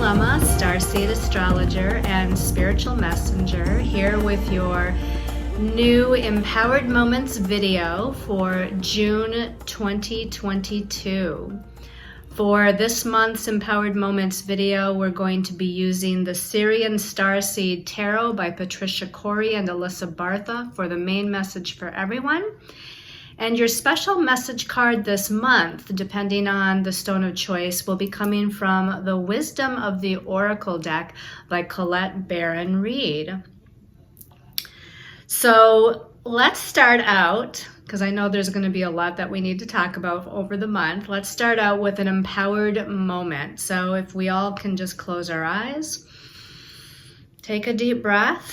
Lemma, Starseed Astrologer and Spiritual Messenger, here with your new Empowered Moments video for June 2022. For this month's Empowered Moments video, we're going to be using the Sirian Starseed Tarot by Patricia Corey and Alyssa Bartha for the main message for everyone. And your special message card this month, depending on the stone of choice, will be coming from the Wisdom of the Oracle deck by Colette Baron Reed. So let's start out, because I know there's going to be a lot that we need to talk about over the month. Let's start out with an empowered moment. So if we all can just close our eyes, take a deep breath.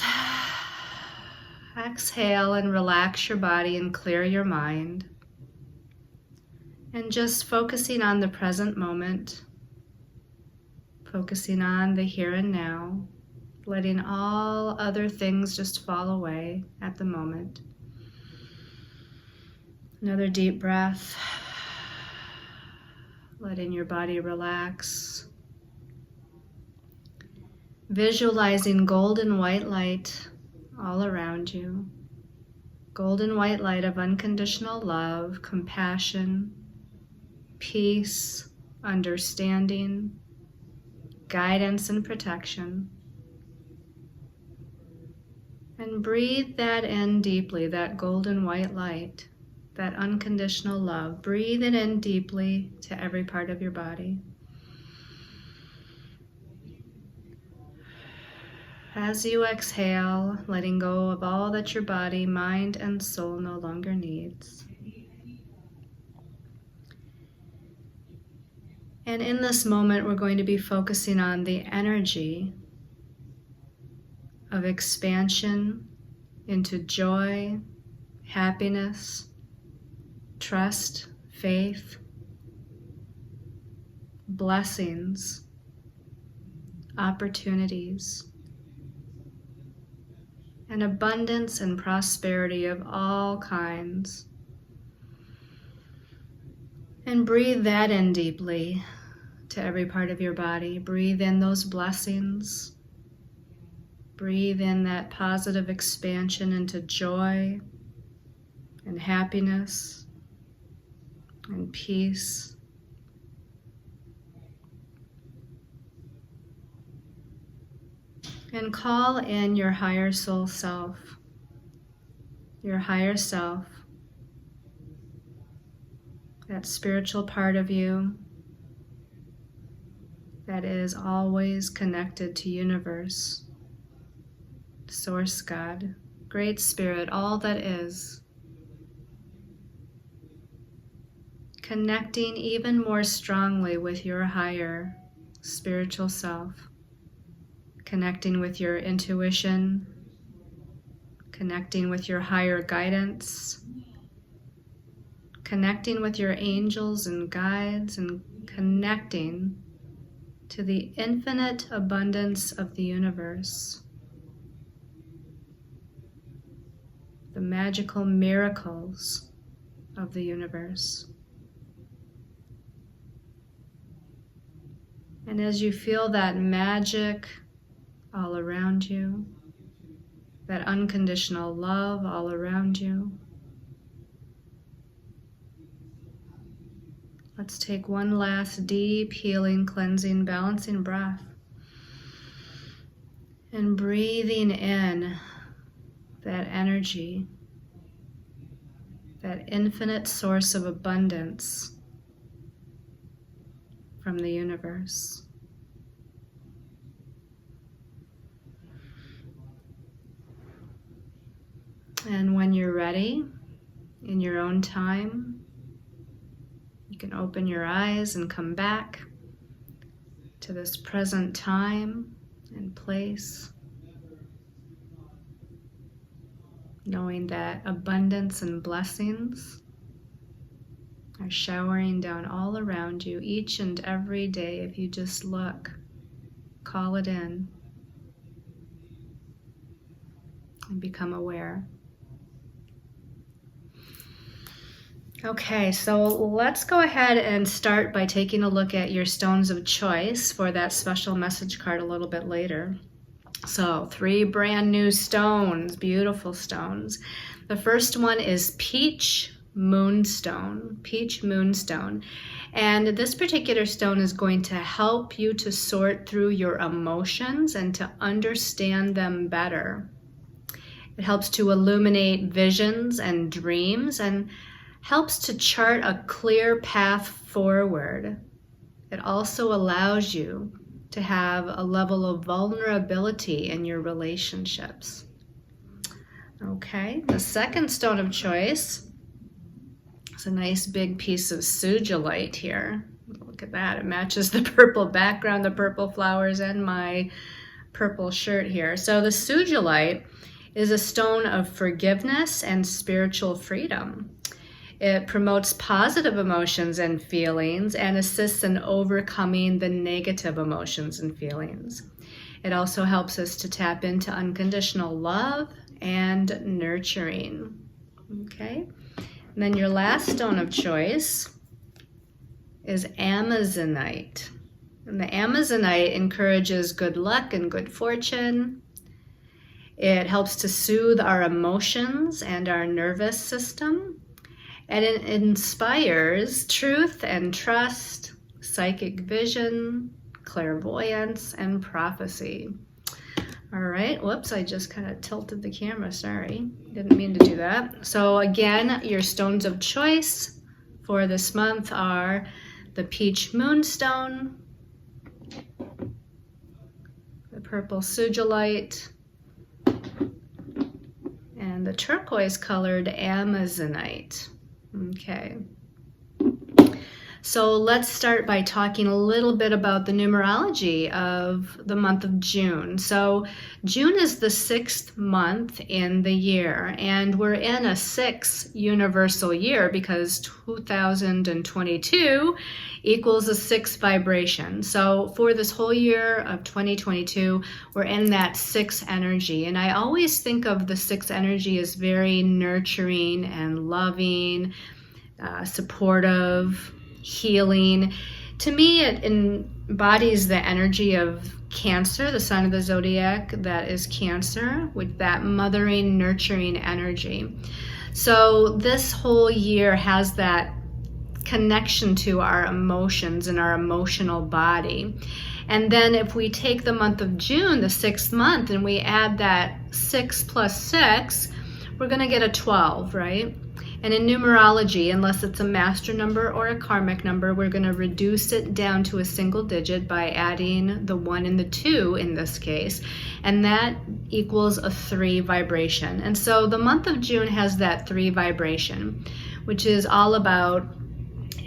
Exhale and relax your body and clear your mind. And just focusing on the present moment, focusing on the here and now, letting all other things just fall away at the moment. Another deep breath, letting your body relax. Visualizing golden white light all around you. Golden white light of unconditional love, compassion, peace, understanding, guidance, and protection. And breathe that in deeply, that golden white light, that unconditional love. Breathe it in deeply to every part of your body. As you exhale, letting go of all that your body, mind, and soul no longer needs. And in this moment, we're going to be focusing on the energy of expansion into joy, happiness, trust, faith, blessings, opportunities, and abundance and prosperity of all kinds. And breathe that in deeply to every part of your body. Breathe in those blessings. Breathe in that positive expansion into joy and happiness and peace. And call in your higher soul self, your higher self, that spiritual part of you that is always connected to universe, Source God, Great Spirit, all that is. Connecting even more strongly with your higher spiritual self. Connecting with your intuition, connecting with your higher guidance, connecting with your angels and guides, and connecting to the infinite abundance of the universe, the magical miracles of the universe. And as you feel that magic all around you, that unconditional love all around you, let's take one last deep, healing, cleansing, balancing breath. And breathing in that energy, that infinite source of abundance from the universe. And when you're ready, in your own time, you can open your eyes and come back to this present time and place, knowing that abundance and blessings are showering down all around you each and every day if you just look, call it in, and become aware. Okay, so let's go ahead and start by taking a look at your stones of choice for that special message card a little bit later. So 3 brand new stones, beautiful stones. The first one is Peach Moonstone, Peach Moonstone. And this particular stone is going to help you to sort through your emotions and to understand them better. It helps to illuminate visions and dreams and helps to chart a clear path forward. It also allows you to have a level of vulnerability in your relationships. Okay, the second stone of choice is a nice big piece of sugilite here. Look at that, it matches the purple background, the purple flowers, and my purple shirt here. So the sugilite is a stone of forgiveness and spiritual freedom. It promotes positive emotions and feelings and assists in overcoming the negative emotions and feelings. It also helps us to tap into unconditional love and nurturing. Okay, and then your last stone of choice is Amazonite. And the Amazonite encourages good luck and good fortune. It helps to soothe our emotions and our nervous system. And it inspires truth and trust, psychic vision, clairvoyance, and prophecy. All right, whoops, I just kind of tilted the camera, sorry. Didn't mean to do that. So again, your stones of choice for this month are the Peach Moonstone, the purple sugilite, and the turquoise colored Amazonite. Okay, so let's start by talking a little bit about the numerology of the month of June. So June is the 6th month in the year, and we're in a 6 universal year because 2022 equals a 6 vibration. So for this whole year of 2022, we're in that 6 energy. And I always think of the 6 energy as very nurturing and loving, supportive, healing. To me, it embodies the energy of Cancer, the sign of the zodiac that is Cancer, with that mothering, nurturing energy. So this whole year has that connection to our emotions and our emotional body. And then if we take the month of June, the 6th month, and we add that 6 plus 6, we're going to get a 12, right? And in numerology, unless it's a master number or a karmic number, we're going to reduce it down to a single digit by adding the 1 and the 2 in this case. And that equals a 3 vibration. And so the month of June has that 3 vibration, which is all about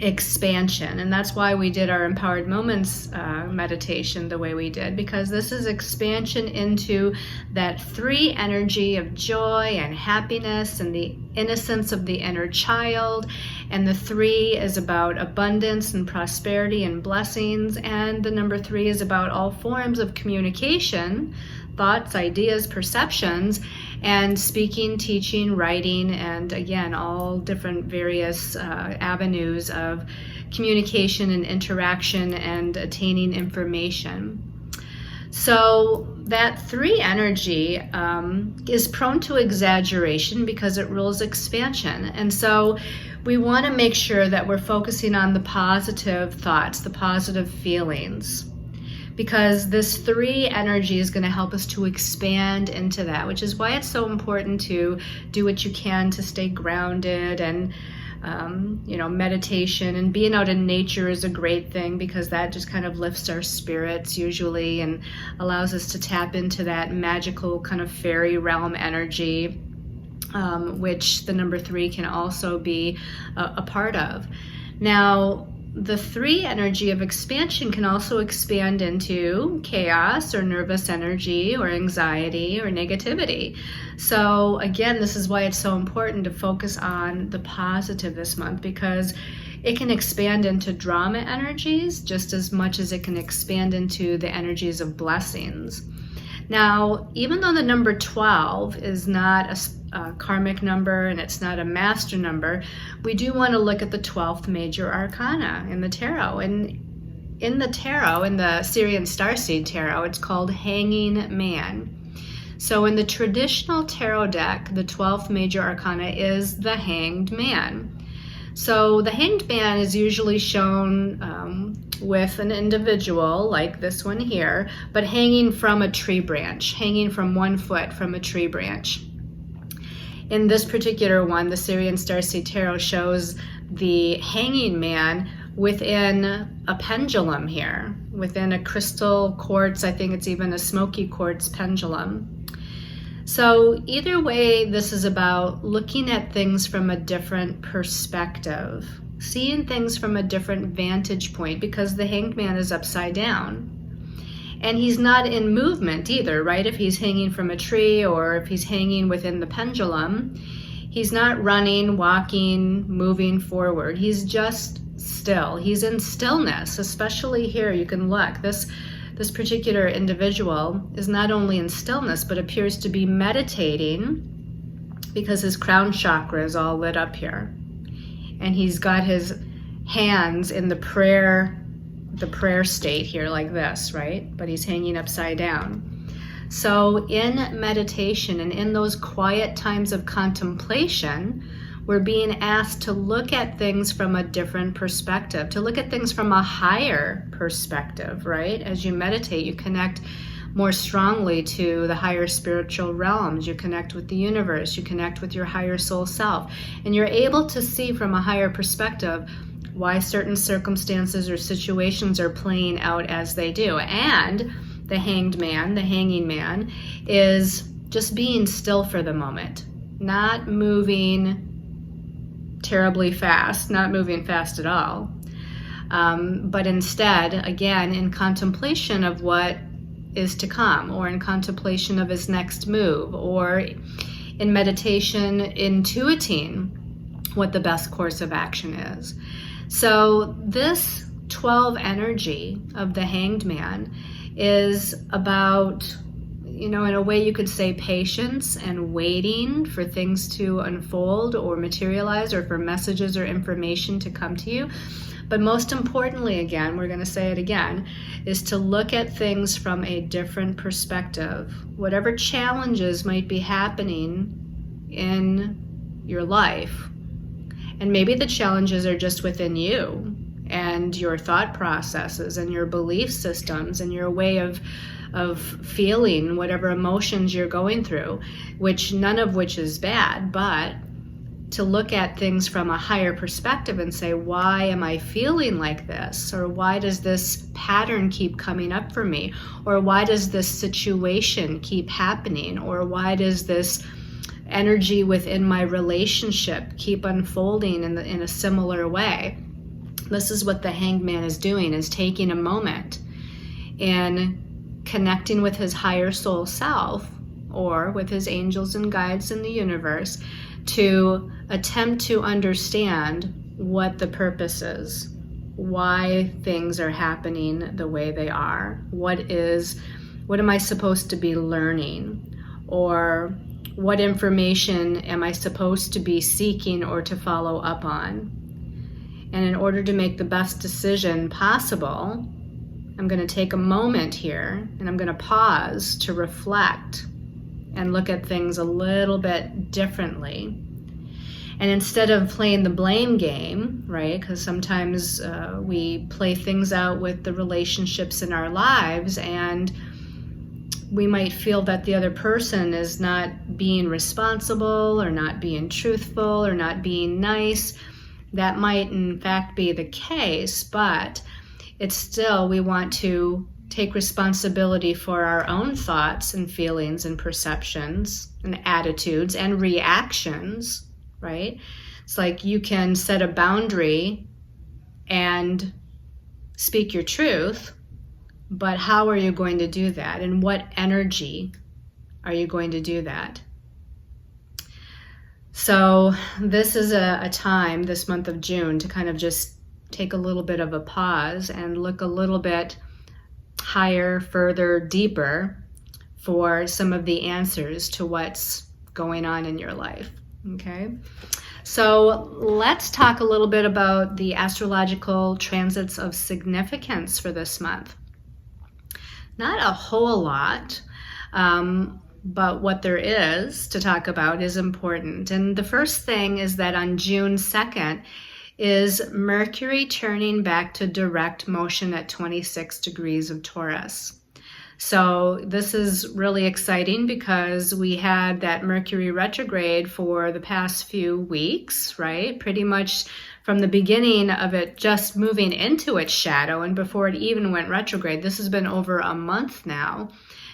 expansion. And that's why we did our Empowered Moments meditation the way we did, because this is expansion into that 3 energy of joy and happiness and the innocence of the inner child. And the 3 is about abundance and prosperity and blessings. And the number 3 is about all forms of communication, thoughts, ideas, perceptions, and speaking, teaching, writing, and again, all different various avenues of communication and interaction and attaining information. So that 3 energy is prone to exaggeration because it rules expansion. And so we want to make sure that we're focusing on the positive thoughts, the positive feelings, because this 3 energy is going to help us to expand into that, which is why it's so important to do what you can to stay grounded. And meditation and being out in nature is a great thing, because that just kind of lifts our spirits usually and allows us to tap into that magical kind of fairy realm energy, which the number 3 can also be a part of. Now, the 3 energy of expansion can also expand into chaos or nervous energy or anxiety or negativity. So again, this is why it's so important to focus on the positive this month, because it can expand into drama energies just as much as it can expand into the energies of blessings. Now, even though the number 12 is not a karmic number and it's not a master number, we do want to look at the 12th Major Arcana in the tarot. And in the tarot, in the Sirian Starseed Tarot, it's called Hanging Man. So in the traditional tarot deck, the 12th Major Arcana is the Hanged Man. So the Hanged Man is usually shown with an individual like this one here, but hanging from a tree branch, hanging from 1 foot from a tree branch. In this particular one, the Sirian Starseed Tarot shows the Hanging Man within a pendulum here, within a crystal quartz, I think it's even a smoky quartz pendulum. So either way, this is about looking at things from a different perspective, seeing things from a different vantage point, because the Hanged Man is upside down. And he's not in movement either, right? If he's hanging from a tree or if he's hanging within the pendulum, he's not running, walking, moving forward. He's just still. He's in stillness, especially here. You can look. This particular individual is not only in stillness, but appears to be meditating because his crown chakra is all lit up here. And he's got his hands in the prayer state here like this, right? But he's hanging upside down. So in meditation and in those quiet times of contemplation, we're being asked to look at things from a different perspective, to look at things from a higher perspective, right? As you meditate, you connect more strongly to the higher spiritual realms. You connect with the universe, you connect with your higher soul self, and you're able to see from a higher perspective why certain circumstances or situations are playing out as they do. And the Hanged Man, the Hanging Man, is just being still for the moment, not moving terribly fast, not moving fast at all, but instead, again, in contemplation of what is to come, or in contemplation of his next move, or in meditation, intuiting what the best course of action is. So this 12 energy of the Hanged Man is about, in a way you could say, patience and waiting for things to unfold or materialize, or for messages or information to come to you. But most importantly, again, we're going to say it again, is to look at things from a different perspective. Whatever challenges might be happening in your life, and maybe the challenges are just within you and your thought processes and your belief systems and your way of feeling whatever emotions you're going through, which none of which is bad, but to look at things from a higher perspective and say, why am I feeling like this? Or why does this pattern keep coming up for me? Or why does this situation keep happening? Or why does this energy within my relationship keep unfolding in a similar way? This is what the Hanged Man is doing, is taking a moment and connecting with his higher soul self, or with his angels and guides in the universe, to attempt to understand what the purpose is, why things are happening the way they are, what am I supposed to be learning, or what information am I supposed to be seeking or to follow up on. And in order to make the best decision possible, I'm going to take a moment here and I'm going to pause to reflect and look at things a little bit differently. And instead of playing the blame game, right, because sometimes we play things out with the relationships in our lives, and we might feel that the other person is not being responsible or not being truthful or not being nice. That might in fact be the case, but it's still, we want to take responsibility for our own thoughts and feelings and perceptions and attitudes and reactions, right? It's like you can set a boundary and speak your truth, but how are you going to do that? And what energy are you going to do that? So this is a time, this month of June, to kind of just take a little bit of a pause and look a little bit higher, further, deeper for some of the answers to what's going on in your life. Okay, so let's talk a little bit about the astrological transits of significance for this month. Not a whole lot, but what there is to talk about is important. And the first thing is that on June 2nd is Mercury turning back to direct motion at 26 degrees of Taurus. So this is really exciting because we had that Mercury retrograde for the past few weeks, right? Pretty much from the beginning of it just moving into its shadow and before it even went retrograde. This has been over a month now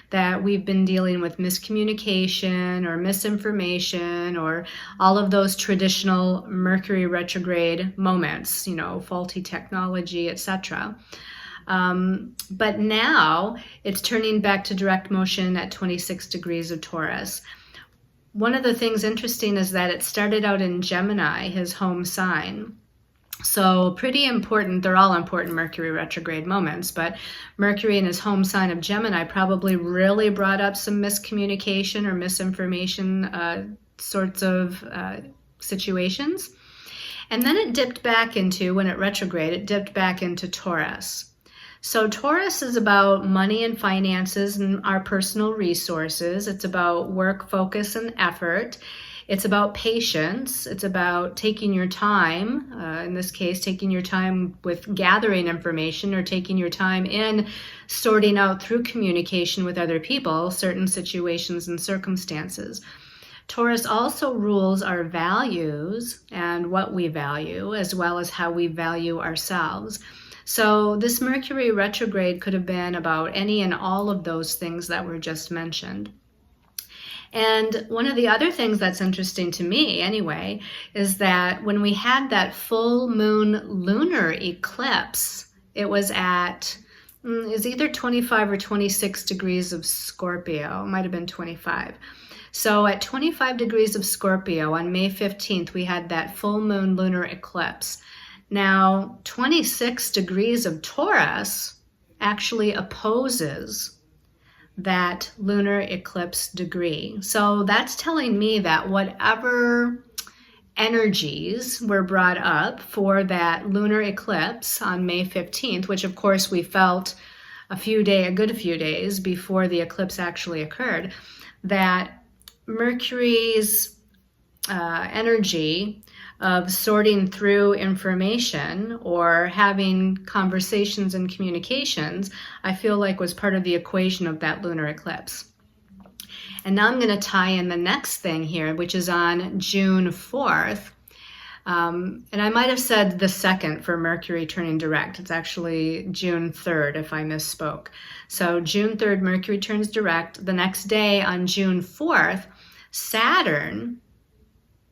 that we've been dealing with miscommunication or misinformation or all of those traditional Mercury retrograde moments, faulty technology, etc. But now it's turning back to direct motion at 26 degrees of Taurus. One of the things interesting is that it started out in Gemini, his home sign. So pretty important. They're all important Mercury retrograde moments, but Mercury in his home sign of Gemini probably really brought up some miscommunication or misinformation sorts of situations. And then it dipped back into, when it retrograded, it dipped back into Taurus. So Taurus is about money and finances and our personal resources. It's about work, focus, and effort. It's about patience. It's about taking your time, in this case, taking your time with gathering information or taking your time in sorting out through communication with other people certain situations and circumstances. Taurus also rules our values and what we value, as well as how we value ourselves. So this Mercury retrograde could have been about any and all of those things that were just mentioned. And one of the other things that's interesting to me anyway, is that when we had that full moon lunar eclipse, it was at, is either 25 or 26 degrees of Scorpio. It might have been 25. So at 25 degrees of Scorpio on May 15th, we had that full moon lunar eclipse. Now, 26 degrees of Taurus actually opposes that lunar eclipse degree. So that's telling me that whatever energies were brought up for that lunar eclipse on May 15th, which of course we felt a good few days before the eclipse actually occurred, that Mercury's energy of sorting through information or having conversations and communications, I feel like was part of the equation of that lunar eclipse. And now I'm going to tie in the next thing here, which is on June 4th. And I might have said the 2nd for Mercury turning direct. It's actually June 3rd if I misspoke. So June 3rd, Mercury turns direct. The next day on June 4th, Saturn,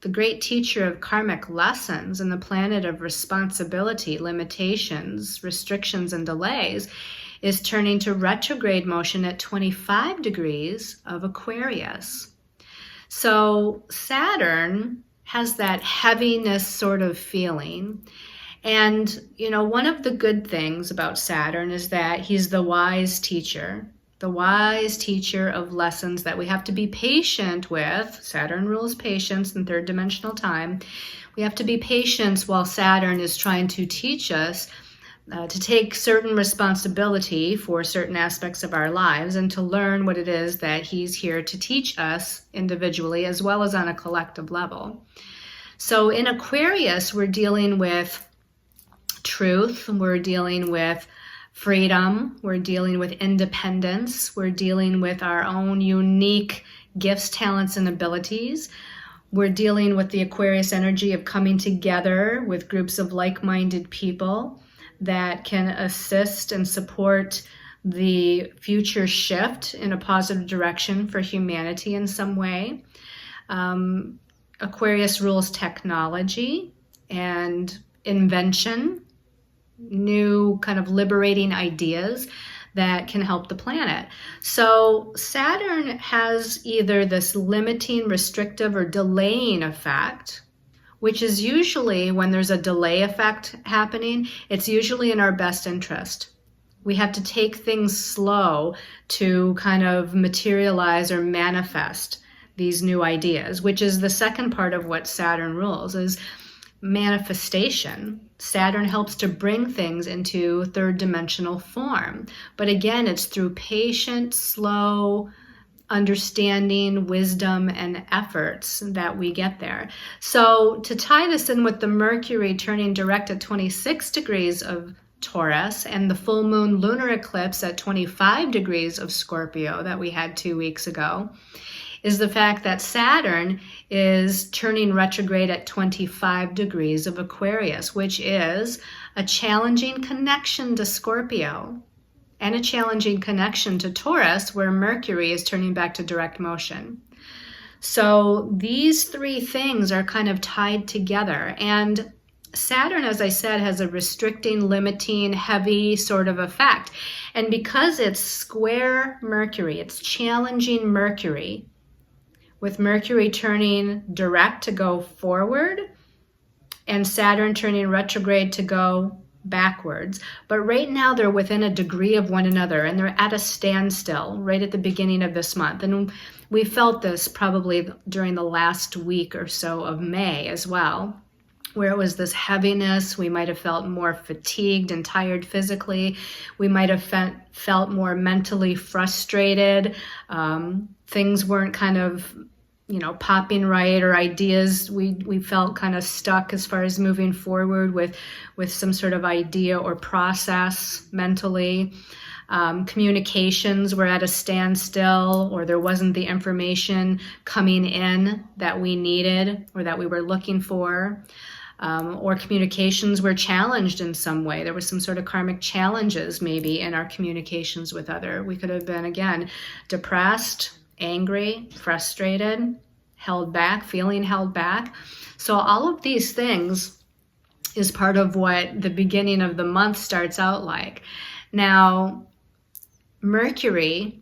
the great teacher of karmic lessons and the planet of responsibility, limitations, restrictions, and delays, is turning to retrograde motion at 25 degrees of Aquarius. So Saturn has that heaviness sort of feeling. And, one of the good things about Saturn is that he's the wise teacher of lessons that we have to be patient with. Saturn rules patience in third dimensional time. We have to be patient while Saturn is trying to teach us to take certain responsibility for certain aspects of our lives and to learn what it is that he's here to teach us individually as well as on a collective level. So in Aquarius, we're dealing with truth, we're dealing with freedom, we're dealing with independence, we're dealing with our own unique gifts, talents, and abilities. We're dealing with the Aquarius energy of coming together with groups of like-minded people that can assist and support the future shift in a positive direction for humanity in some way. Aquarius rules technology and invention, new kind of liberating ideas that can help the planet. So Saturn has either this limiting, restrictive, or delaying effect, which is usually when there's a delay effect happening, it's usually in our best interest. We have to take things slow to kind of materialize or manifest these new ideas, which is the second part of what Saturn rules, is manifestation. Saturn helps to bring things into third dimensional form. But again, it's through patient, slow understanding, wisdom, and efforts that we get there. So to tie this in with the Mercury turning direct at 26 degrees of Taurus and the full moon lunar eclipse at 25 degrees of Scorpio that we had 2 weeks ago, is the fact that Saturn is turning retrograde at 25 degrees of Aquarius, which is a challenging connection to Scorpio and a challenging connection to Taurus, where Mercury is turning back to direct motion. So these three things are kind of tied together. And Saturn, as I said, has a restricting, limiting, heavy sort of effect. And because it's square Mercury, it's challenging Mercury, with Mercury turning direct to go forward and Saturn turning retrograde to go backwards. But right now they're within a degree of one another and they're at a standstill right at the beginning of this month. And we felt this probably during the last week or so of May as well, where it was this heaviness. We might have felt more fatigued and tired physically. We might have felt more mentally frustrated. Things weren't kind of popping right, or ideas, we felt kind of stuck as far as moving forward with some sort of idea or process mentally. Communications were at a standstill, or there wasn't the information coming in that we needed or that we were looking for. Or communications were challenged in some way. There was some sort of karmic challenges maybe in our communications with other. We could have been, again, depressed, angry, frustrated, held back, feeling held back. So all of these things is part of what the beginning of the month starts out like. Now, Mercury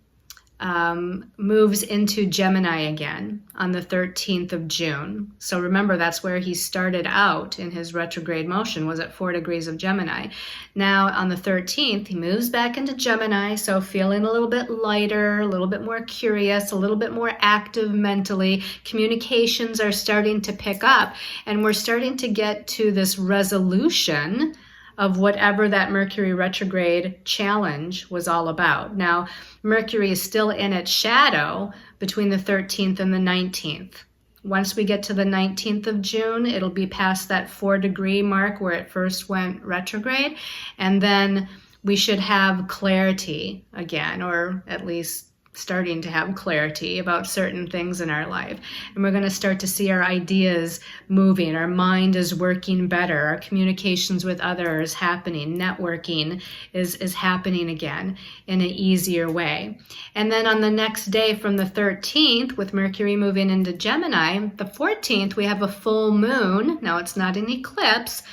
moves into Gemini again on the 13th of June. So remember, that's where he started out in his retrograde motion, was at 4 degrees of Gemini. Now on the 13th, he moves back into Gemini, so feeling a little bit lighter, a little bit more curious, a little bit more active mentally. Communications are starting to pick up, and we're starting to get to this resolution of whatever that Mercury retrograde challenge was all about. Now, Mercury is still in its shadow between the 13th and the 19th. Once we get to the 19th of June, it'll be past that 4-degree mark where it first went retrograde, and then we should have clarity again, or at least starting to have clarity about certain things in our life. And we're going to start to see our ideas moving. Our mind is working better. Our communications with others happening. Networking is happening again in an easier way. And then on the next day from the 13th, with Mercury moving into Gemini, the 14th, we have a full moon. Now it's not an eclipse,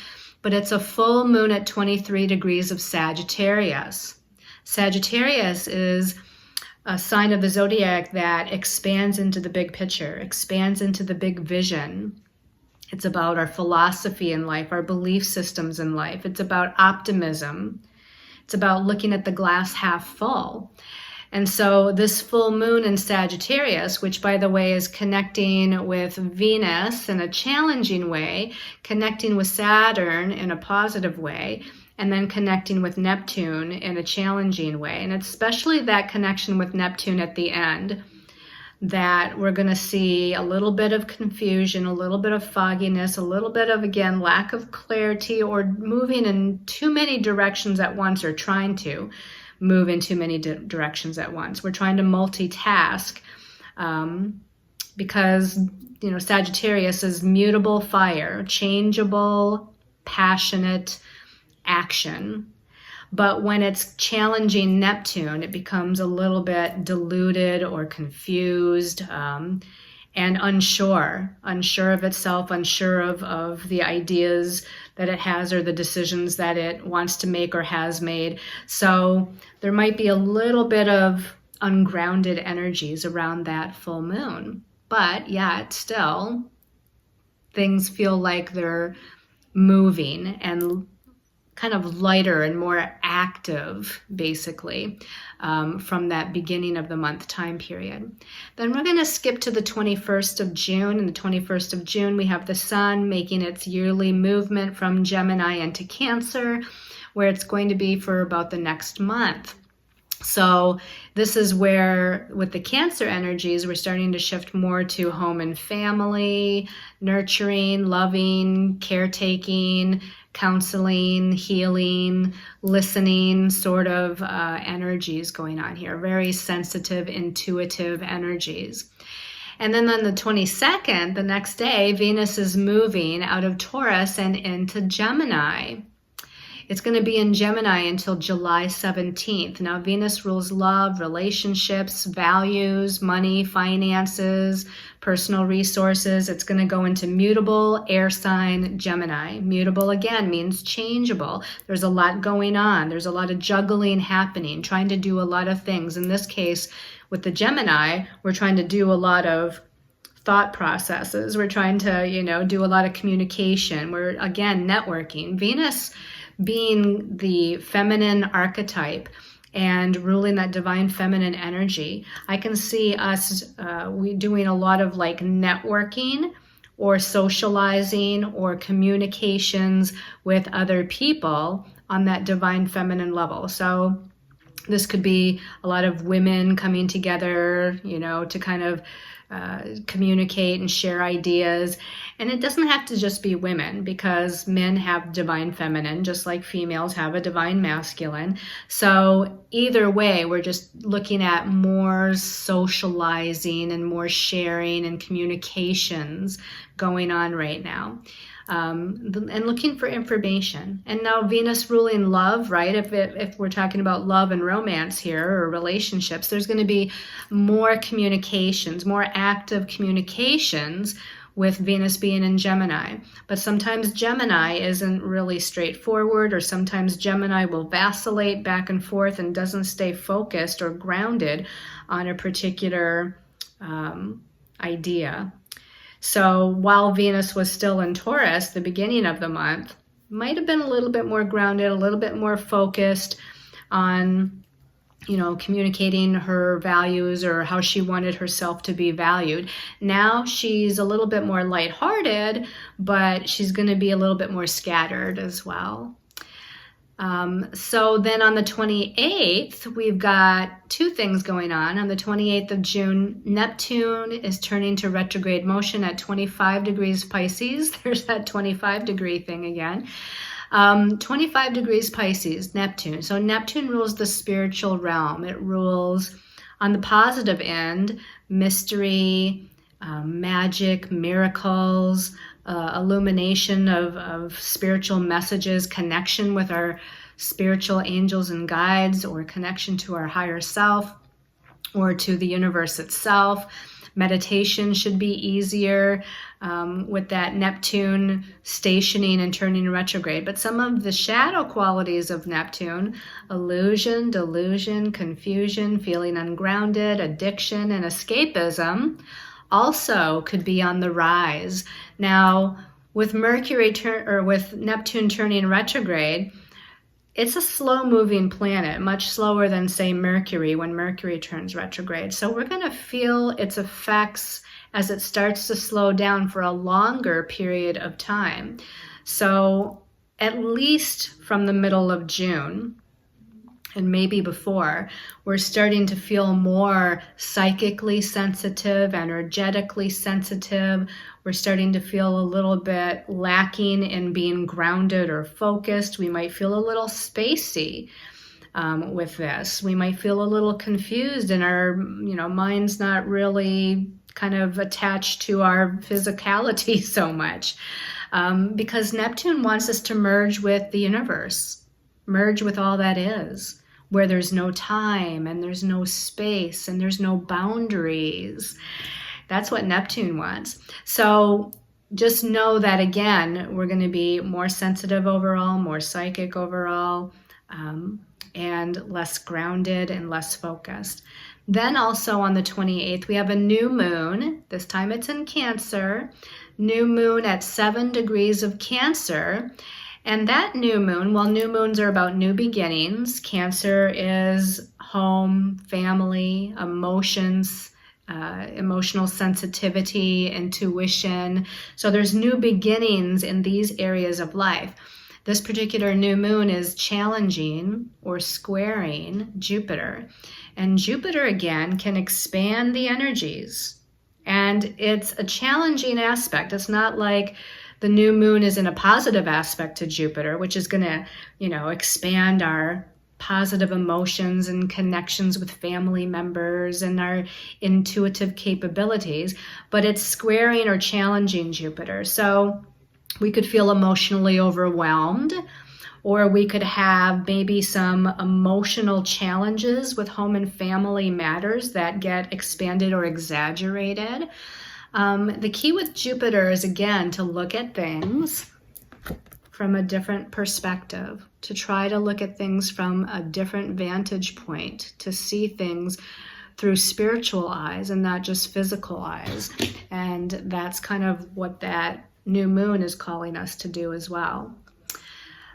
but it's a full moon at 23 degrees of Sagittarius. Sagittarius is a sign of the zodiac that expands into the big picture, expands into the big vision. It's about our philosophy in life, our belief systems in life. It's about optimism. It's about looking at the glass half full. And so this full moon in Sagittarius, which by the way is connecting with Venus in a challenging way, connecting with Saturn in a positive way, and then connecting with Neptune in a challenging way. And especially that connection with Neptune at the end, that we're going to see a little bit of confusion, a little bit of fogginess, a little bit of, again, lack of clarity, or moving in too many directions at once, or trying to move in too many directions at once. We're trying to multitask because, Sagittarius is mutable fire, changeable, passionate, action. But when it's challenging Neptune, it becomes a little bit diluted or confused and unsure of itself, unsure of the ideas that it has or the decisions that it wants to make or has made. So there might be a little bit of ungrounded energies around that full moon. But yet still, things feel like they're moving and kind of lighter and more active, basically, from that beginning of the month time period. Then we're going to skip to the 21st of June. And the 21st of June, we have the Sun making its yearly movement from Gemini into Cancer, where it's going to be for about the next month. So this is where, with the Cancer energies, we're starting to shift more to home and family, nurturing, loving, caretaking, counseling, healing, listening sort of energies going on here. Very sensitive, intuitive energies. And then on the 22nd, the next day, Venus is moving out of Taurus and into Gemini. It's going to be in Gemini until July 17th. Now, Venus rules love, relationships, values, money, finances, personal resources. It's going to go into mutable air sign Gemini. Mutable, again, means changeable. There's a lot going on. There's a lot of juggling happening, trying to do a lot of things. In this case, with the Gemini, we're trying to do a lot of thought processes. We're trying to, do a lot of communication. We're, again, networking. Venus being the feminine archetype and ruling that divine feminine energy, I can see us doing a lot of like networking or socializing or communications with other people on that divine feminine level. So this could be a lot of women coming together, to kind of communicate and share ideas. And it doesn't have to just be women, because men have divine feminine, just like females have a divine masculine. So either way, we're just looking at more socializing and more sharing and communications going on right now. And looking for information. And now Venus ruling love, right? If we're talking about love and romance here, or relationships, there's going to be more communications, more active communications with Venus being in Gemini. But sometimes Gemini isn't really straightforward, or sometimes Gemini will vacillate back and forth and doesn't stay focused or grounded on a particular idea. So while Venus was still in Taurus, the beginning of the month might have been a little bit more grounded, a little bit more focused on, communicating her values or how she wanted herself to be valued. Now she's a little bit more lighthearted, but she's going to be a little bit more scattered as well. So then on the 28th, we've got two things going on. On the 28th of June, Neptune is turning to retrograde motion at 25 degrees Pisces. There's that 25 degree thing again. 25 degrees Pisces, Neptune. So Neptune rules the spiritual realm. It rules, on the positive end, mystery, magic, miracles, illumination of spiritual messages, connection with our spiritual angels and guides, or connection to our higher self or to the universe itself. Meditation should be easier with that Neptune stationing and turning retrograde. But some of the shadow qualities of Neptune, illusion, delusion, confusion, feeling ungrounded, addiction, and escapism, also could be on the rise. Now, with with Neptune turning retrograde, it's a slow-moving planet, much slower than, say, Mercury when Mercury turns retrograde. So we're going to feel its effects as it starts to slow down for a longer period of time. So at least from the middle of June, and maybe before, we're starting to feel more psychically sensitive, energetically sensitive. We're starting to feel a little bit lacking in being grounded or focused. We might feel a little spacey with this. We might feel a little confused, and our mind's not really kind of attached to our physicality so much, because Neptune wants us to merge with the universe, merge with all that is, where there's no time and there's no space and there's no boundaries. That's what Neptune wants. So just know that, again, we're going to be more sensitive overall, more psychic overall, and less grounded and less focused. Then also on the 28th, we have a new moon. This time it's in Cancer. New moon at 7 degrees of Cancer. And that new moon, well, new moons are about new beginnings. Cancer is home, family, emotions, emotional sensitivity, intuition. So there's new beginnings in these areas of life. This particular new moon is challenging or squaring Jupiter. And Jupiter, again, can expand the energies. And it's a challenging aspect. It's not like the new moon is in a positive aspect to Jupiter, which is going to, expand our positive emotions and connections with family members and our intuitive capabilities, but it's squaring or challenging Jupiter. So we could feel emotionally overwhelmed, or we could have maybe some emotional challenges with home and family matters that get expanded or exaggerated. The key with Jupiter is, again, to look at things from a different perspective, to try to look at things from a different vantage point, to see things through spiritual eyes and not just physical eyes. And that's kind of what that new moon is calling us to do as well.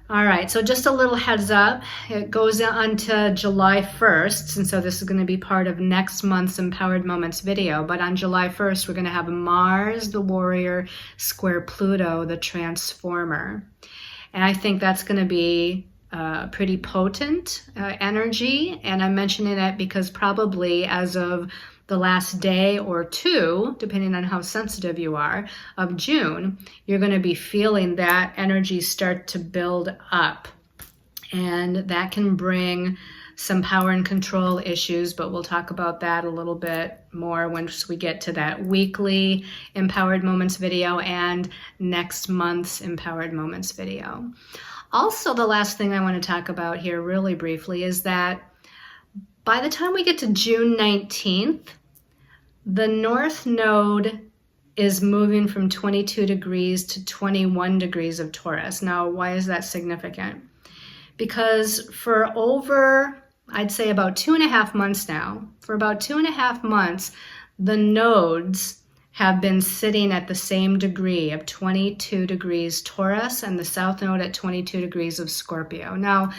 All right, so just a little heads up. It goes on to July 1st, and so this is going to be part of next month's Empowered Moments video. But on July 1st, we're going to have Mars, the warrior, square Pluto, the transformer. And I think that's going to be pretty potent energy. And I'm mentioning it because probably as of the last day or two, depending on how sensitive you are, of June, you're going to be feeling that energy start to build up. And that can bring some power and control issues, but we'll talk about that a little bit more once we get to that weekly Empowered Moments video and next month's Empowered Moments video. Also, the last thing I want to talk about here really briefly is that by the time we get to June 19th, the North Node is moving from 22 degrees to 21 degrees of Taurus. Now, why is that significant? Because for over, I'd say about 2.5 months now, for about 2.5 months, the nodes have been sitting at the same degree of 22 degrees Taurus and the South Node at 22 degrees of Scorpio. Now,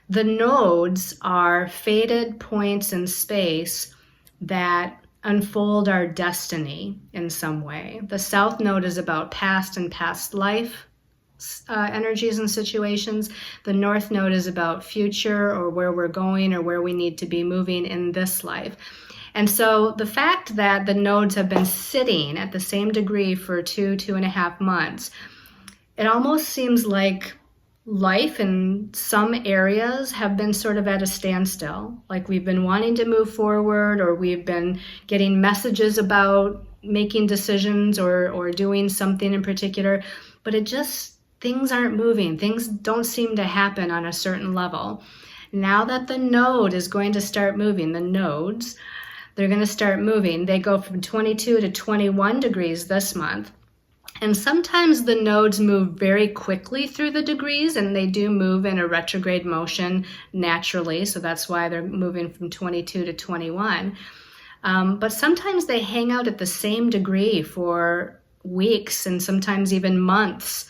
the nodes are fated points in space that unfold our destiny in some way. The South Node is about past and past life energies and situations. The North Node is about future or where we're going or where we need to be moving in this life. And so the fact that the nodes have been sitting at the same degree for 2.5 months, it almost seems like life in some areas have been sort of at a standstill. Like we've been wanting to move forward, or we've been getting messages about making decisions or doing something in particular, but things aren't moving. Things don't seem to happen on a certain level. Now that the node is going to start moving, the nodes, they're going to start moving. They go from 22 to 21 degrees this month. And sometimes the nodes move very quickly through the degrees, and they do move in a retrograde motion naturally. So that's why they're moving from 22 to 21. But sometimes they hang out at the same degree for weeks and sometimes even months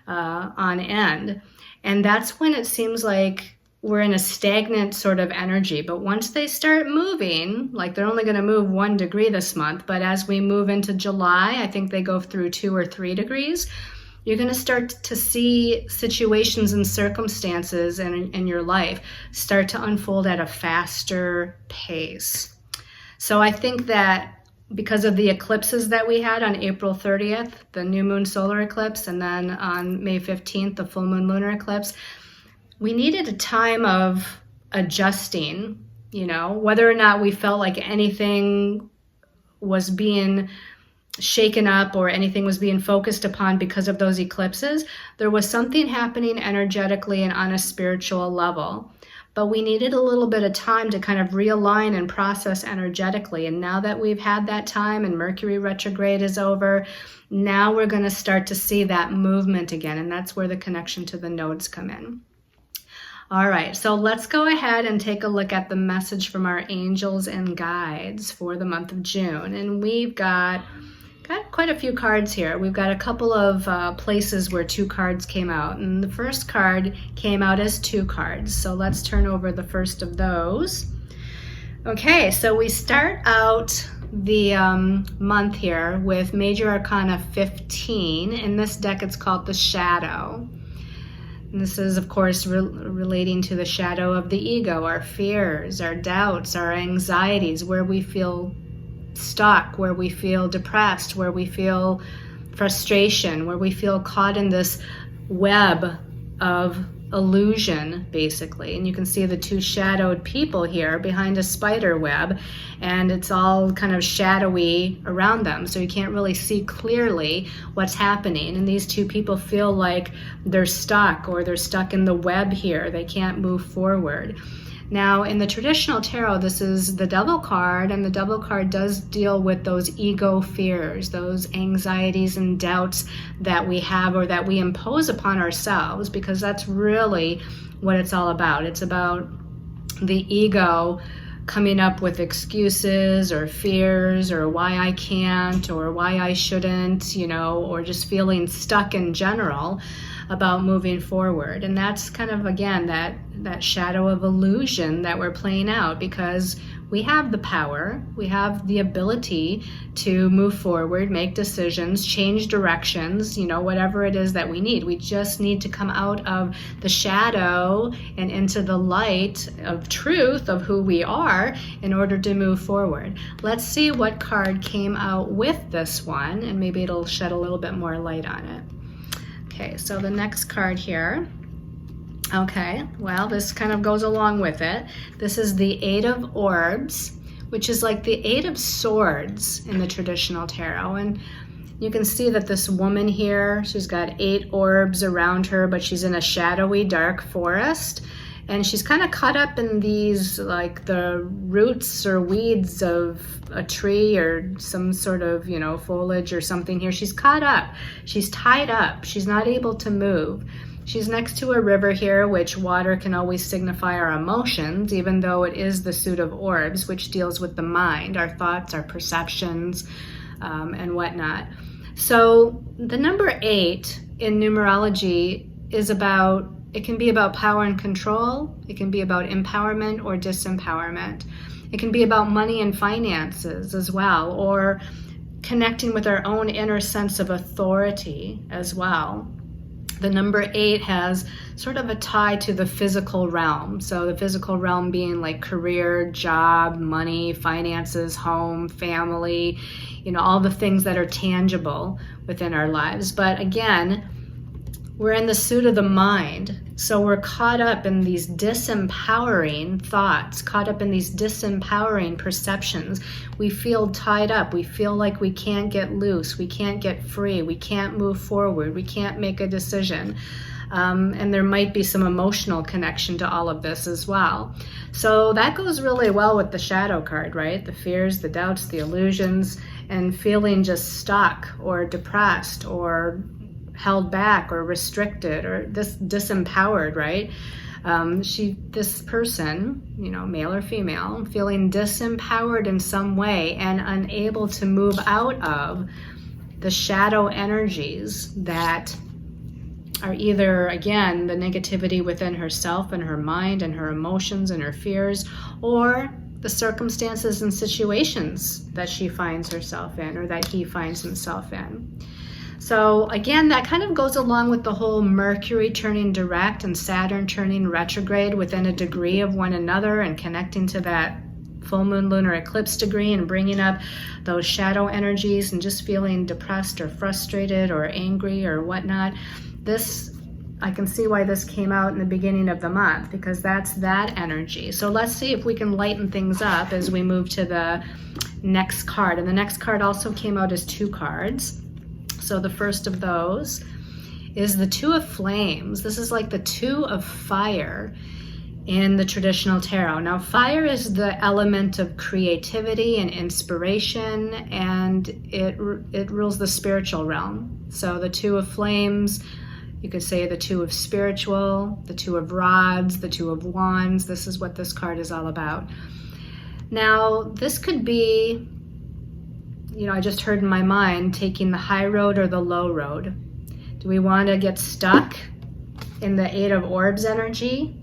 on end. And that's when it seems like we're in a stagnant sort of energy. But once they start moving, like they're only going to move 1 degree this month, but as we move into July, I think they go through 2 or 3 degrees, you're going to start to see situations and circumstances in your life start to unfold at a faster pace. So I think that because of the eclipses that we had on April 30th, the new moon solar eclipse, and then on May 15th, the full moon lunar eclipse, we needed a time of adjusting, whether or not we felt like anything was being shaken up or anything was being focused upon because of those eclipses. There was something happening energetically and on a spiritual level. But we needed a little bit of time to kind of realign and process energetically. And now that we've had that time and Mercury retrograde is over, now we're going to start to see that movement again. And that's where the connection to the nodes come in. All right, so let's go ahead and take a look at the message from our angels and guides for the month of June. And we've got Got quite a few cards here. We've got a couple of places where 2 cards came out, and the first card came out as 2 cards. So let's turn over the first of those. Okay, so we start out the month here with Major Arcana 15. In this deck, it's called the Shadow. And this is, of course, relating to the shadow of the ego, our fears, our doubts, our anxieties, where we feel stuck, where we feel depressed, where we feel frustration, where we feel caught in this web of illusion, basically. And you can see the 2 shadowed people here behind a spider web, and it's all kind of shadowy around them, so you can't really see clearly what's happening. And these 2 people feel like they're stuck, or they're stuck in the web here. They can't move forward. Now, in the traditional tarot, this is the Devil card, and the Devil card does deal with those ego fears, those anxieties and doubts that we have or that we impose upon ourselves, because that's really what it's all about. It's about the ego coming up with excuses or fears or why I can't or why I shouldn't, or just feeling stuck in general about moving forward. And that's kind of, again, that shadow of illusion that we're playing out, because we have the power, we have the ability to move forward, make decisions, change directions, whatever it is that we need. We just need to come out of the shadow and into the light of truth of who we are in order to move forward. Let's see what card came out with this one, and maybe it'll shed a little bit more light on it. Okay, so the next card here. Okay, well, this kind of goes along with it. This is the 8 of Orbs, which is like the 8 of Swords in the traditional tarot. And you can see that this woman here, she's got 8 orbs around her, but she's in a shadowy, dark forest. And she's kind of caught up in these, like the roots or weeds of a tree or some sort of, foliage or something here. She's caught up. She's tied up. She's not able to move. She's next to a river here, which water can always signify our emotions, even though it is the suit of orbs, which deals with the mind, our thoughts, our perceptions, and whatnot. So the number 8 in numerology is about, it can be about power and control. It can be about empowerment or disempowerment. It can be about money and finances as well, or connecting with our own inner sense of authority as well. The number 8 has sort of a tie to the physical realm. So the physical realm being like career, job, money, finances, home, family, all the things that are tangible within our lives. But again, we're in the suit of the mind. So we're caught up in these disempowering thoughts, caught up in these disempowering perceptions. We feel tied up. We feel like we can't get loose. We can't get free. We can't move forward. We can't make a decision. And there might be some emotional connection to all of this as well. So that goes really well with the shadow card, right? The fears, the doubts, the illusions, and feeling just stuck or depressed or held back or restricted or disempowered, right? This person, male or female, feeling disempowered in some way and unable to move out of the shadow energies that are either, again, the negativity within herself and her mind and her emotions and her fears, or the circumstances and situations that she finds herself in or that he finds himself in. So again, that kind of goes along with the whole Mercury turning direct and Saturn turning retrograde within a degree of one another and connecting to that full moon lunar eclipse degree and bringing up those shadow energies and just feeling depressed or frustrated or angry or whatnot. I can see why this came out in the beginning of the month, because that's that energy. So let's see if we can lighten things up as we move to the next card. And the next card also came out as 2 cards. So the first of those is the 2 of Flames. This is like the 2 of Fire in the traditional tarot. Now, fire is the element of creativity and inspiration, and it rules the spiritual realm. So the 2 of Flames, you could say the 2 of Spiritual, the 2 of Rods, the 2 of Wands. This is what this card is all about. Now, this could be I just heard in my mind, taking the high road or the low road. Do we want to get stuck in the Eight of Orbs energy,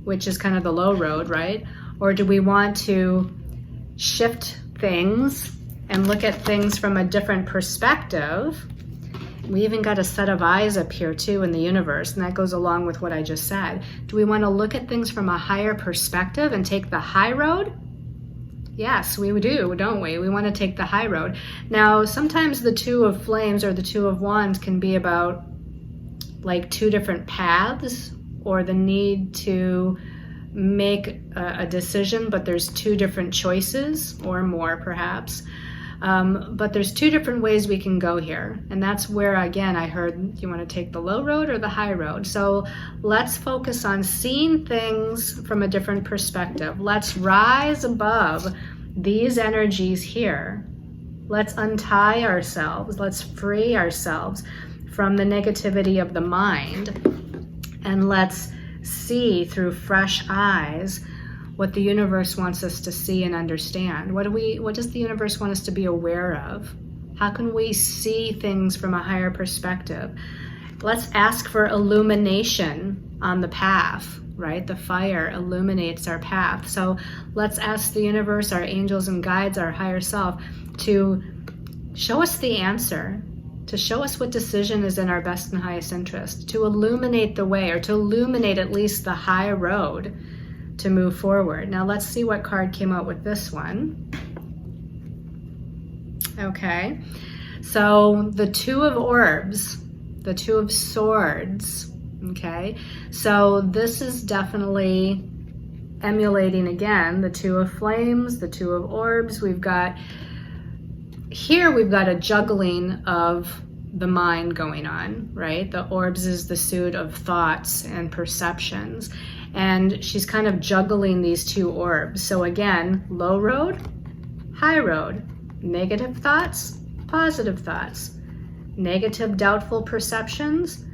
which is kind of the low road, right? Or do we want to shift things and look at things from a different perspective? We even got a set of eyes up here too in the universe, and that goes along with what I just said. Do we want to look at things from a higher perspective and take the high road? Yes, we do, don't we? We want to take the high road. Now, sometimes the Two of Flames or the Two of Wands can be about like two different paths, or the need to make a decision, but there's two different choices or more perhaps. But there's two different ways we can go here. And that's where, again, I heard you want to take the low road or the high road. So let's focus on seeing things from a different perspective. Let's rise above these energies here. Let's untie ourselves. Let's free ourselves from the negativity of the mind. And let's see through fresh eyes what the universe wants us to see and understand. What does the universe want us to be aware of? How can we see things from a higher perspective? Let's ask for illumination on the path, right? The fire illuminates our path. So let's ask the universe, our angels and guides, our higher self, to show us the answer, to show us what decision is in our best and highest interest, to illuminate the way, or to illuminate at least the high road to move forward. Now let's see what card came out with this one. Okay, so the Two of Orbs, the Two of Swords, okay? So this is definitely emulating, again, the Two of Flames, the Two of Orbs. We've got a juggling of the mind going on, right? The orbs is the suit of thoughts and perceptions. And she's kind of juggling these two orbs. So again, low road, high road, negative thoughts, positive thoughts, negative, doubtful perceptions,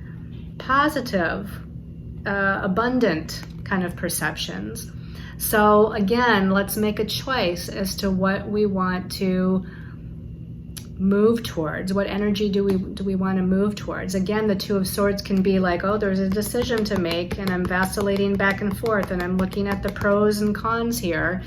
positive, abundant kind of perceptions. So again, let's make a choice as to what we want to move towards. What energy do we want to move towards? Again, the Two of Swords can be like, oh, there's a decision to make and I'm vacillating back and forth and I'm looking at the pros and cons here.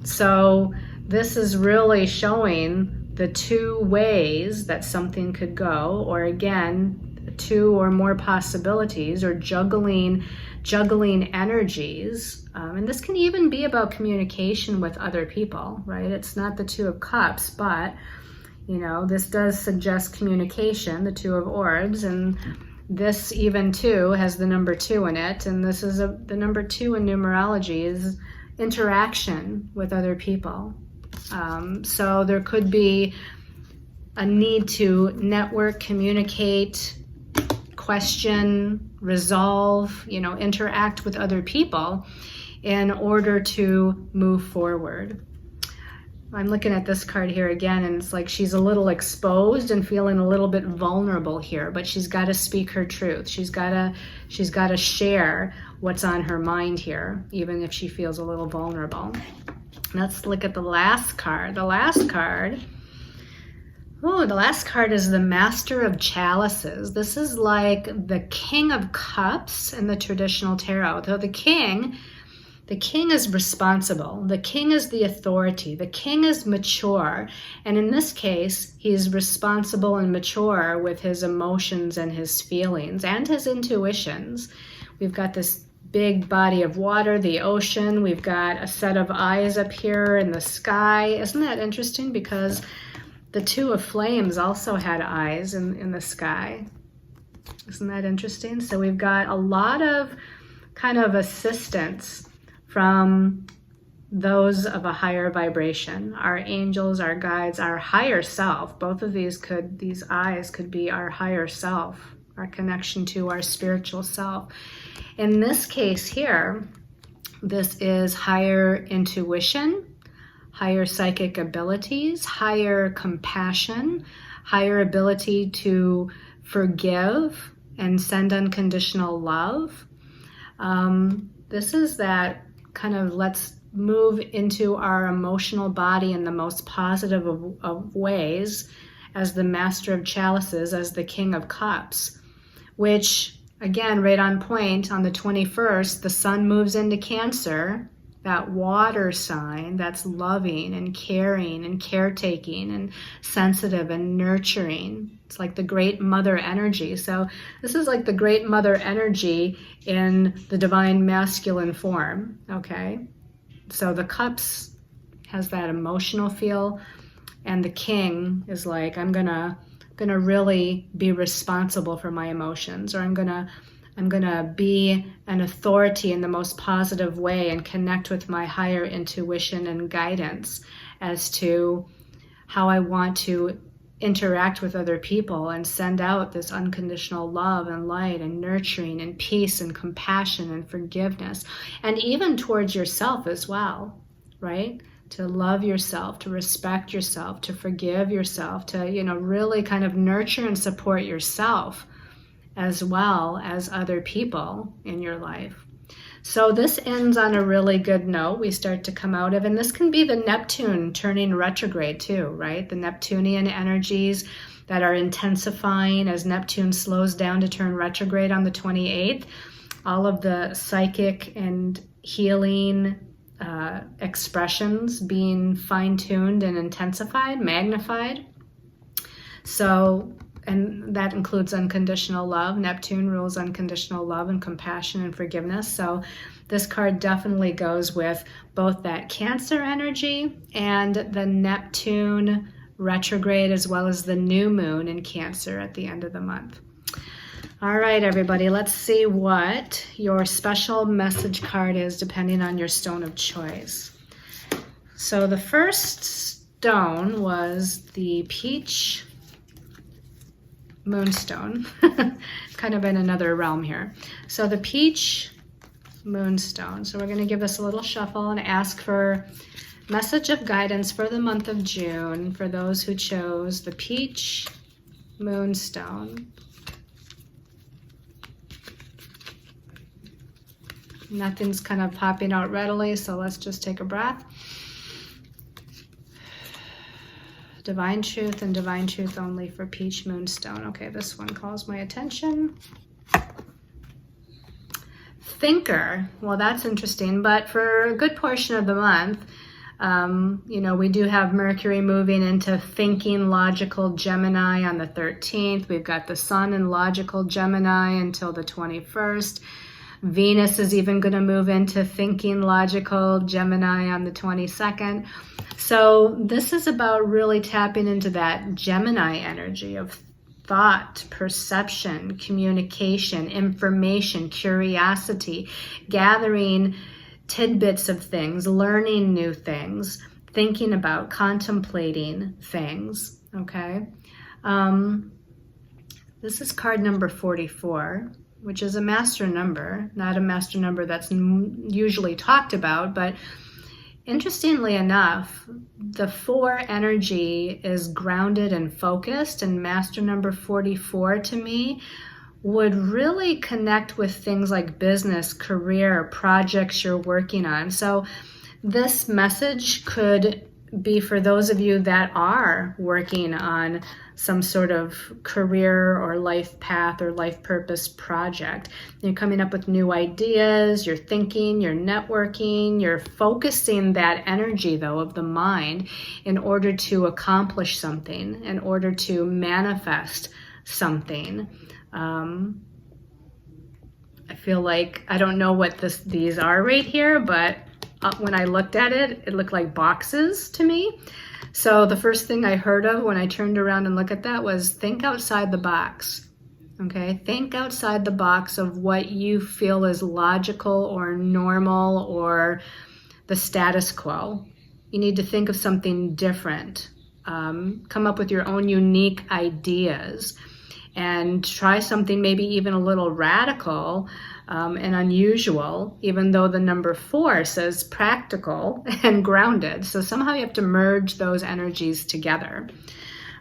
So this is really showing the two ways that something could go, or again, two or more possibilities, or juggling energies. And this can even be about communication with other people, right? It's not the Two of Cups, but this does suggest communication, the Two of Orbs, and this even too has the number 2 in it. And this is the number 2 in numerology is interaction with other people. So there could be a need to network, communicate, question, resolve, interact with other people in order to move forward. I'm looking at this card here again, and it's like she's a little exposed and feeling a little bit vulnerable here, but she's got to speak her truth. She's got to share what's on her mind here, even if she feels a little vulnerable. Let's look at the last card. The last card is the Master of Chalices. This is like the King of Cups in the traditional tarot. Though the king is responsible. The king is the authority. The king is mature. And in this case, he's responsible and mature with his emotions and his feelings and his intuitions. We've got this big body of water, the ocean. We've got a set of eyes up here in the sky. Isn't that interesting? Because the Two of Flames also had eyes in the sky. Isn't that interesting? So we've got a lot of kind of assistance from those of a higher vibration. Our angels, our guides, our higher self. Both of these eyes could be our higher self, our connection to our spiritual self. In this case here, this is higher intuition, higher psychic abilities, higher compassion, higher ability to forgive and send unconditional love. This is that kind of let's move into our emotional body in the most positive of ways as the Master of Chalices, as the King of Cups, which, again, right on point, on the 21st, the sun moves into Cancer, that water sign that's loving and caring and caretaking and sensitive and nurturing. It's like the great mother energy. So this is like the great mother energy in the divine masculine form, okay? So the cups has that emotional feel, and the king is like, I'm gonna really be responsible for my emotions, or I'm gonna be an authority in the most positive way and connect with my higher intuition and guidance as to how I want to interact with other people and send out this unconditional love and light and nurturing and peace and compassion and forgiveness, and even towards yourself as well, right? To love yourself, to respect yourself, to forgive yourself, to, really kind of nurture and support yourself as well as other people in your life. So this ends on a really good note. We start to come out of, and this can be the Neptune turning retrograde too, right? The Neptunian energies that are intensifying as Neptune slows down to turn retrograde on the 28th. All of the psychic and healing expressions being fine-tuned and intensified, magnified. So, and that includes unconditional love. Neptune rules unconditional love and compassion and forgiveness. So this card definitely goes with both that Cancer energy and the Neptune retrograde, as well as the new moon in Cancer at the end of the month. All right, everybody, let's see what your special message card is depending on your stone of choice. So the first stone was the Peach Moonstone, kind of in another realm here. So the Peach Moonstone. So we're going to give this a little shuffle and ask for message of guidance for the month of June for those who chose the Peach Moonstone. Nothing's kind of popping out readily, so let's just take a breath. Divine truth and divine truth only for Peach Moonstone. Okay, this one calls my attention. Thinker. Well, that's interesting, but for a good portion of the month, we do have Mercury moving into thinking logical Gemini on the 13th. We've got the sun in logical Gemini until the 21st. Venus is even going to move into thinking logical Gemini on the 22nd. So this is about really tapping into that Gemini energy of thought, perception, communication, information, curiosity, gathering tidbits of things, learning new things, thinking about, contemplating things, okay? This is card number 44. Which is a master number, not a master number that's usually talked about, but interestingly enough, the 4 energy is grounded and focused, and master number 44 to me would really connect with things like business, career, projects you're working on. So this message could be for those of you that are working on some sort of career or life path or life purpose project. You're coming up with new ideas, you're thinking, you're networking, you're focusing that energy though of the mind in order to accomplish something, in order to manifest something. I feel like, I don't know what these are right here, but when I looked at it, it looked like boxes to me. So the first thing I heard of when I turned around and looked at that was think outside the box, okay? Think outside the box of what you feel is logical or normal or the status quo. You need to think of something different. Come up with your own unique ideas and try something maybe even a little radical and unusual, even though the number 4 says practical and grounded. So somehow you have to merge those energies together.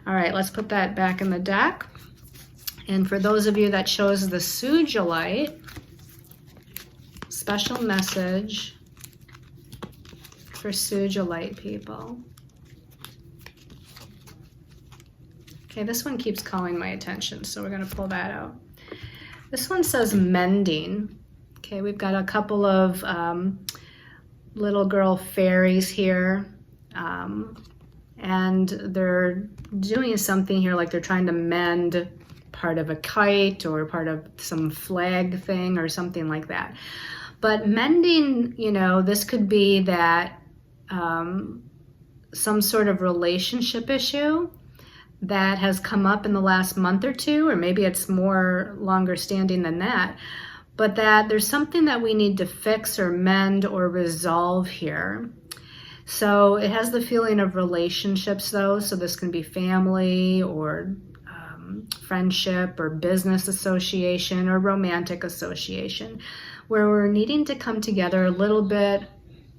All right, let's put that back in the deck. And for those of you that chose the Sugilite, special message for Sujolite people. Okay, this one keeps calling my attention, so we're going to pull that out. This one says mending. Okay, we've got a couple of little girl fairies here, and they're doing something here, like they're trying to mend part of a kite or part of some flag thing or something like that. But mending, you know, this could be that some sort of relationship issue that has come up in the last month or two, or maybe it's more longer standing than that, but that there's something that we need to fix or mend or resolve here. So it has the feeling of relationships though, so this can be family or friendship or business association or romantic association, where we're needing to come together a little bit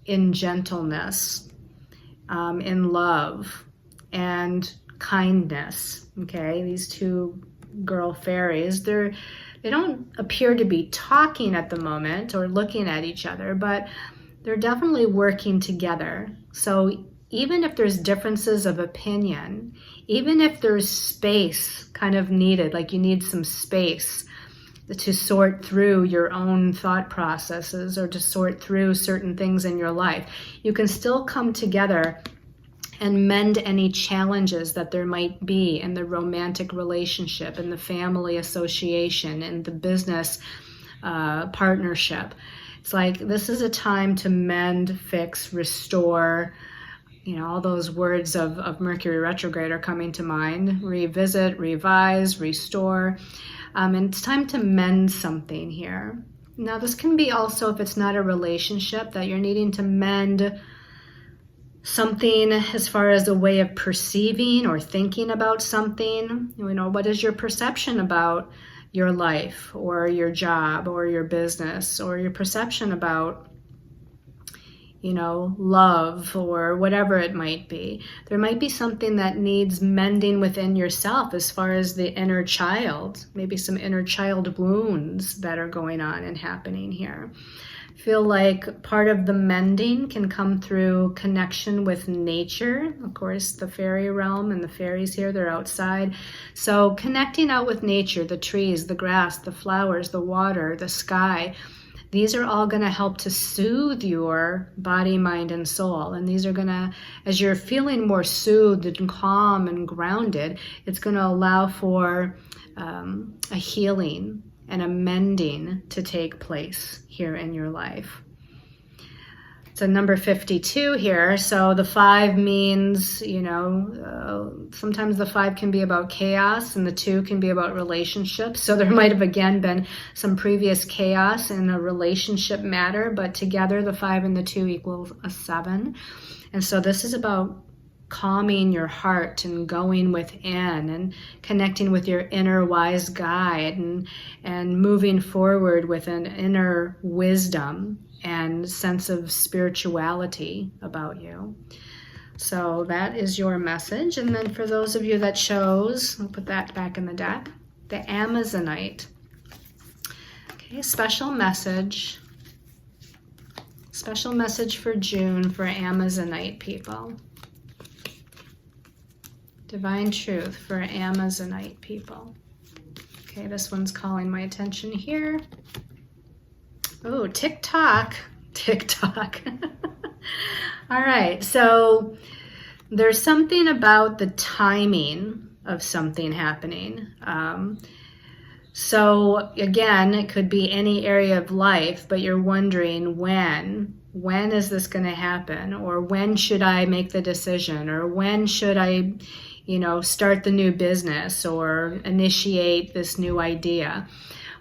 in gentleness, in love and kindness. Okay, these two girl fairies, they don't appear to be talking at the moment or looking at each other, but they're definitely working together. So even if there's differences of opinion, even if there's space kind of needed, like you need some space to sort through your own thought processes or to sort through certain things in your life, you can still come together and mend any challenges that there might be in the romantic relationship, in the family association, in the business partnership. It's like this is a time to mend, fix, restore. You know, all those words of Mercury retrograde are coming to mind. Revisit, revise, restore. And it's time to mend something here. Now, this can be also, if it's not a relationship, that you're needing to mend something as far as a way of perceiving or thinking about something. You know, what is your perception about your life or your job or your business, or your perception about, you know, love or whatever it might be. There might be something that needs mending within yourself as far as the inner child, maybe some inner child wounds that are going on and happening here. I feel like part of the mending can come through connection with nature. Of course, the fairy realm and the fairies here, they're outside. So connecting out with nature, the trees, the grass, the flowers, the water, the sky, these are all going to help to soothe your body, mind, and soul. And these are going to, as you're feeling more soothed and calm and grounded, it's going to allow for a healing and a mending to take place here in your life. It's a number 52 here. So the 5 means, you know, sometimes the 5 can be about chaos and the 2 can be about relationships. So there might have again been some previous chaos in a relationship matter, but together the 5 and the 2 equals a 7. And so this is about calming your heart and going within and connecting with your inner wise guide and moving forward with an inner wisdom and sense of spirituality about you. So that is your message. And then for those of you that chose, I'll put that back in the deck, the Amazonite. Okay, special message for June for Amazonite people. Divine truth for Amazonite people. Okay, this one's calling my attention here. Oh, TikTok. All right, so there's something about the timing of something happening. So again, it could be any area of life, but you're wondering when is this going to happen? Or when should I make the decision? Or when should I, you know, start the new business or initiate this new idea?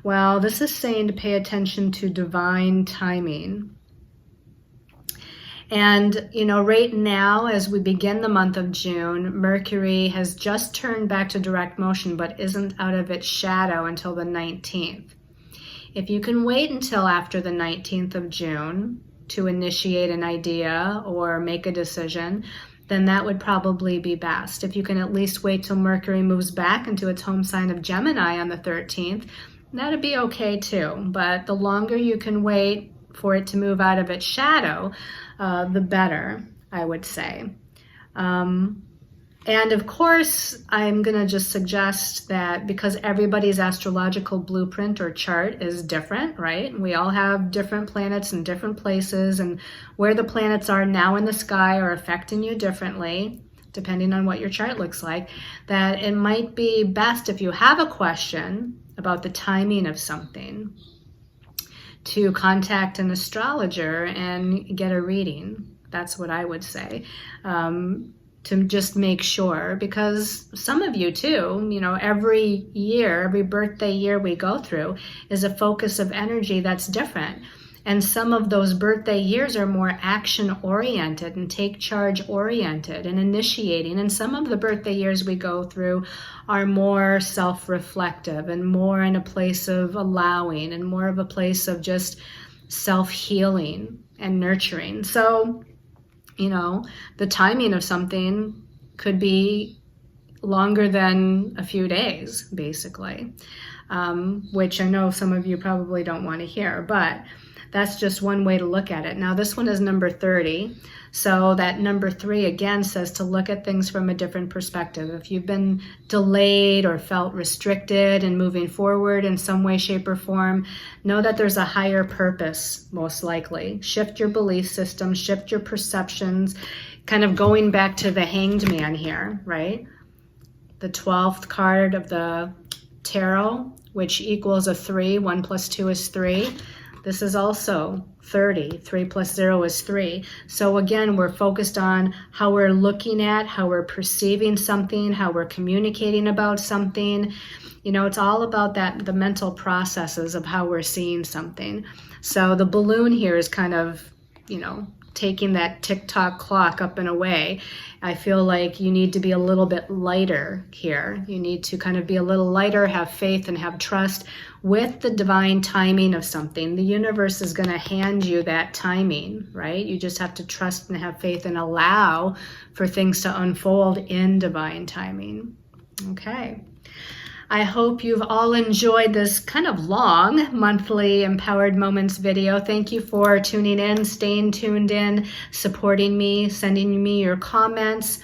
Well, this is saying to pay attention to divine timing. And, you know, right now, as we begin the month of June, Mercury has just turned back to direct motion, but isn't out of its shadow until the 19th. If you can wait until after the 19th of June to initiate an idea or make a decision, then that would probably be best. If you can at least wait till Mercury moves back into its home sign of Gemini on the 13th, that'd be okay too. But the longer you can wait for it to move out of its shadow, the better, I would say. And of course, I'm going to just suggest that because everybody's astrological blueprint or chart is different, right? We all have different planets in different places, and where the planets are now in the sky are affecting you differently, depending on what your chart looks like, that it might be best if you have a question about the timing of something to contact an astrologer and get a reading. That's what I would say. To just make sure, because some of you too, you know, every year, every birthday year we go through is a focus of energy that's different. And some of those birthday years are more action oriented and take charge oriented and initiating. And some of the birthday years we go through are more self-reflective and more in a place of allowing and more of a place of just self-healing and nurturing. So, you know, the timing of something could be longer than a few days, basically, which I know some of you probably don't want to hear, but that's just one way to look at it. Now, this one is number 30. So that number 3 again says to look at things from a different perspective. If you've been delayed or felt restricted in moving forward in some way, shape, or form, know that there's a higher purpose, most likely. Shift your belief system, shift your perceptions, kind of going back to the Hanged Man here, right? The 12th card of the tarot, which equals a 3. 1 plus 2 is 3. This is also 30. 3 plus 0 is 3. So again, we're focused on how we're looking at, how we're perceiving something, how we're communicating about something. You know, it's all about that, the mental processes of how we're seeing something. So the balloon here is kind of, you know, taking that tick-tock clock up and away. I feel like you need to be a little bit lighter here. You need to kind of be a little lighter, have faith and have trust with the divine timing of something. The universe is going to hand you that timing, right? You just have to trust and have faith and allow for things to unfold in divine timing. Okay. I hope you've all enjoyed this kind of long monthly Empowered Moments video. Thank you for tuning in, staying tuned in, supporting me, sending me your comments.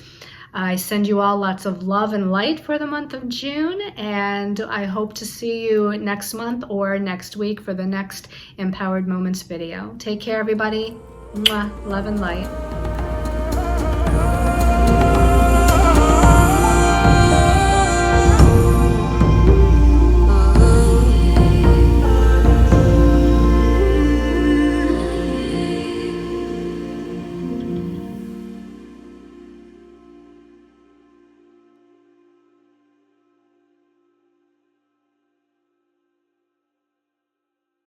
I send you all lots of love and light for the month of June, and I hope to see you next month or next week for the next Empowered Moments video. Take care, everybody. Mwah. Love and light.